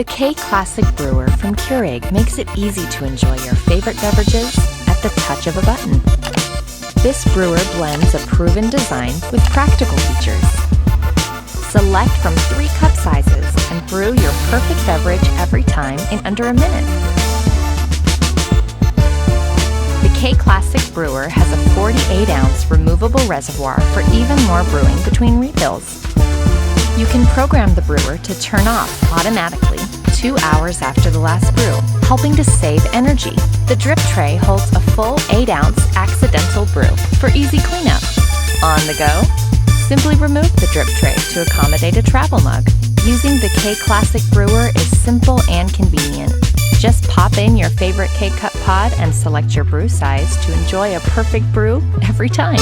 The K-Classic Brewer from Keurig makes it easy to enjoy your favorite beverages at the touch of a button. This brewer blends a proven design with practical features. Select from 3 cup sizes and brew your perfect beverage every time in under a minute. The K-Classic Brewer has a 48-ounce removable reservoir for even more brewing between refills. You can program the brewer to turn off automatically 2 hours after the last brew, helping to save energy. The drip tray holds a full 8-ounce accidental brew for easy cleanup. On the go, simply remove the drip tray to accommodate a travel mug. Using the K-Classic Brewer is simple and convenient. Just pop in your favorite K-Cup pod and select your brew size to enjoy a perfect brew every time.